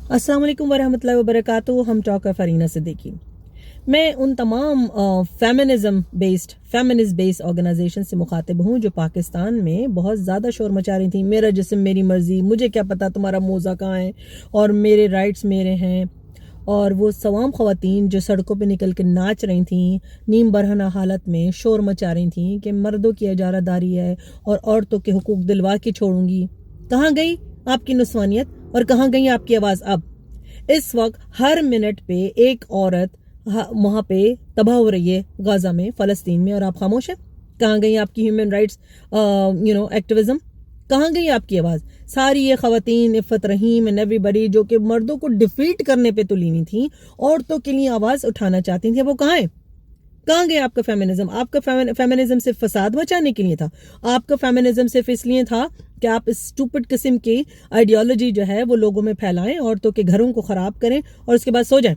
अस्सलाम वालेकुम वरहमतुल्लाहि वबरकातुहू। हम टॉक ऑफ फरीना सिद्दीकी। मैं उन तमाम फेमिनिस्ट बेस्ड ऑर्गेनाइजेशन से मुखातिब हूँ जो पाकिस्तान में बहुत ज़्यादा शोर मचा रही थी। मेरा जिस्म मेरी मर्जी, मुझे क्या पता तुम्हारा मोज़ा कहाँ है और मेरे राइट्स मेरे हैं। और वो तमाम ख़वातीन जो सड़कों पे निकल के नाच रही थीं, नीम बरहना हालत में शोर मचा रही थीं कि मर्दों की इजारादारी है और औरतों के हुकूक दिलवा के छोड़ूंगी। कहाँ गई आपकी नुस्वानियत और कहाँ गई आपकी आवाज़? अब इस वक्त हर मिनट पे एक औरत वहाँ पे तबाह हो रही है, गाजा में, फ़लस्तीन में, और आप खामोश हैं। कहाँ गई आपकी ह्यूमन राइट्स एक्टिविज़म? कहाँ गई आपकी आवाज़? सारी ये ख़वातीन, इफ़्फ़त रहीम एंड एवरीबॉडी जो कि मर्दों को डिफीट करने पे तुली नहीं थी, औरतों के लिए आवाज़ उठाना चाहती थी, वो कहाँ है? कहाँ गए आपका फेमिनिज्म? आपका फेमिनिज्म सिर्फ फसाद बचाने के लिए था। आपका फेमिनिज्म सिर्फ इसलिए था कि आप इस स्टूपिड किस्म की आइडियोलॉजी जो है वो लोगों में फैलाएं, औरतों के घरों को ख़राब करें और उसके बाद सो जाएं,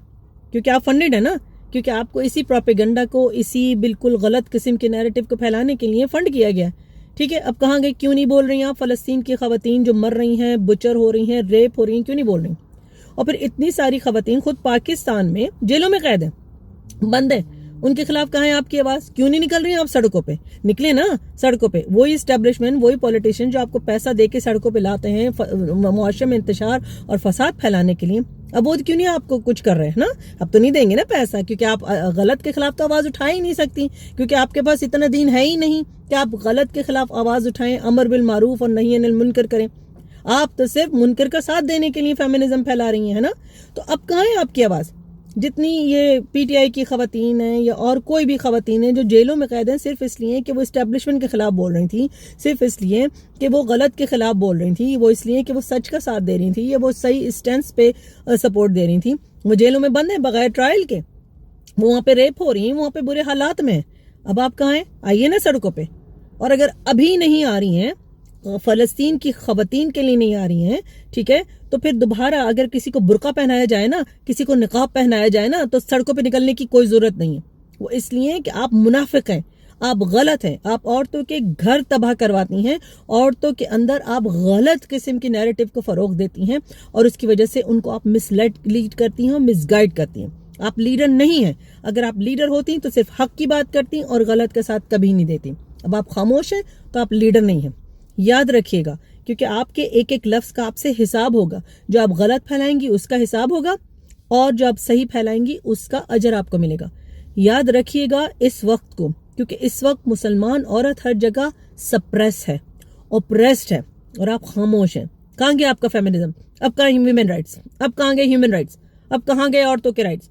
क्योंकि आप फंडेड है ना, क्योंकि आपको इसी प्रोपेगेंडा को, इसी बिल्कुल गलत किस्म के नैरेटिव को फैलाने के लिए फंड किया गया। ठीक है, अब कहाँ गई? क्यों नहीं बोल रही आप? फ़लस्तीन की ख़वातीन जो मर रही हैं, बुचर हो रही हैं, रेप हो रही हैं, क्यों नहीं बोल रही? और फिर इतनी सारी ख़वातीन खुद पाकिस्तान में जेलों में कैद हैं, बंद है, उनके खिलाफ कहाँ है आपकी आवाज़? क्यों नहीं निकल रही हैं आप सड़कों पे? निकले ना सड़कों पे। वही इस्टेब्लिशमेंट, वही पॉलिटिशियन जो आपको पैसा दे के सड़कों पे लाते हैं मुआशरे में इंतशार और फसाद फैलाने के लिए, अब वो क्यों नहीं आपको कुछ कर रहे हैं ना? अब तो नहीं देंगे ना पैसा, क्योंकि आप गलत के खिलाफ तो आवाज़ उठा ही नहीं सकती, क्योंकि आपके पास इतना दीन है ही नहीं कि आप गलत के खिलाफ आवाज़ उठाएं, अमर बिल मारूफ और नही अनिल मुनकर करें। आप तो सिर्फ मुनकर का साथ देने के लिए फेमिनिज्म फैला रही हैं, है ना? तो अब कहाँ है आपकी आवाज़? जितनी ये पीटीआई की ख़वातीन हैं या और कोई भी ख़वातीन हैं जो जेलों में कैद हैं सिर्फ इसलिए कि वो इस्टेब्लिशमेंट के ख़िलाफ़ बोल रही थी, सिर्फ इसलिए कि वो गलत के ख़िलाफ़ बोल रही थी, वो इसलिए कि वो सच का साथ दे रही थी या वो सही स्टैंस पे सपोर्ट दे रही थी, वो जेलों में बंद है बगैर ट्रायल के। वो वहाँ पे रेप हो रही हैं, वहाँ पे बुरे हालात में। अब आप कहाँ हैं? आइए ना सड़कों पर। और अगर अभी नहीं आ रही हैं, फ़लस्तीन की ख़वातीन के लिए नहीं आ रही हैं, ठीक है, तो फिर दोबारा अगर किसी को बुर्का पहनाया जाए ना, किसी को निकाब पहनाया जाए ना, तो सड़कों पे निकलने की कोई ज़रूरत नहीं है। वो इसलिए कि आप मुनाफिक हैं, आप गलत हैं, आप औरतों के घर तबाह करवाती हैं, औरतों के अंदर आप गलत किस्म की नैरेटिव को फ़रोग़ देती हैं और उसकी वजह से उनको आप लीड करती हैं, मिसगाइड करती हैं। आप लीडर नहीं हैं। अगर आप लीडर होती तो सिर्फ हक की बात करती और गलत के साथ कभी नहीं देती। अब आप खामोश हैं तो आप लीडर नहीं हैं, याद रखिएगा, क्योंकि आपके एक एक लफ्ज़ का आपसे हिसाब होगा। जो आप गलत फैलाएंगी उसका हिसाब होगा और जो आप सही फैलाएंगी उसका अजर आपको मिलेगा। याद रखिएगा इस वक्त को, क्योंकि इस वक्त मुसलमान औरत हर जगह सप्रेस है, ओप्रेस्ड है और आप खामोश हैं। कहाँ गया आपका फेमिनिज्म? अब कहाँ ह्यूमन राइट्स? अब कहाँ गए ह्यूमन राइट्स? अब कहाँ गए औरतों के राइट्स?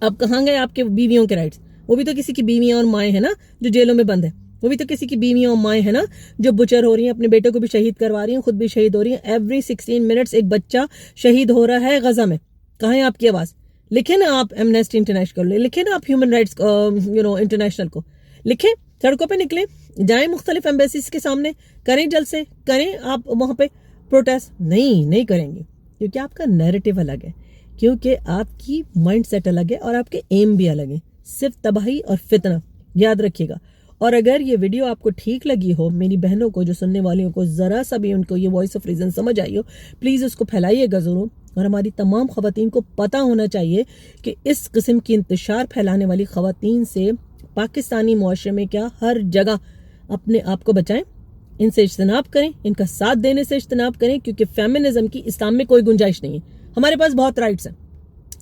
अब कहाँ गए आपके बीवियों के राइट्स? वो भी तो किसी की बीवियाँ और माएँ हैं ना जो जेलों में बंद है। वो भी तो किसी की बीवियाँ और माएँ हैं ना जो बुचर हो रही हैं, अपने बेटे को भी शहीद करवा रही हैं, खुद भी शहीद हो रही हैं। एवरी 16 मिनट्स एक बच्चा शहीद हो रहा है गजा में। कहाँ है आपकी आवाज़? लिखे ना आप एमनेस्टी इंटरनेशनल, लिखे ना आप ह्यूमन राइट्स इंटरनेशनल को, लिखे, सड़कों पे निकले, जाएं मुख्तलिफ एम्बेसीज के सामने, करें जलसे, करें आप वहाँ पे प्रोटेस्ट। नहीं करेंगे, क्योंकि आपका नैरेटिव अलग है, क्योंकि आपकी माइंड सेट अलग है और आपके एम भी अलग है, सिर्फ तबाही और फितना। याद रखिएगा। और अगर ये वीडियो आपको ठीक लगी हो, मेरी बहनों को, जो सुनने वालियों को ज़रा सा भी उनको ये वॉइस ऑफ रीज़न समझ आई हो, प्लीज़ उसको फैलाइएगा ज़रूर। और हमारी तमाम ख़वातीन को पता होना चाहिए कि इस किस्म की इंतशार फैलाने वाली ख़वातीन से पाकिस्तानी मुआशरे में क्या हर जगह अपने आप को बचाएं, इनसे इज्तनाब करें, इनका साथ देने से इज्तनाब करें, क्योंकि फेमिनिज्म की इस्लाम में कोई गुंजाइश नहीं है। हमारे पास बहुत राइट्स हैं,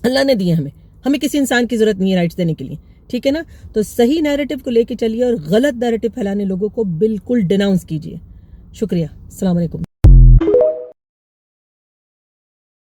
अल्लाह ने दिए हमें किसी इंसान की ज़रूरत नहीं है राइट्स देने के लिए, ठीक है ना? तो सही नैरेटिव को लेके चलिए और गलत नैरेटिव फैलाने लोगों को बिल्कुल डिनाउंस कीजिए। शुक्रिया। अस्सलाम वालेकुम।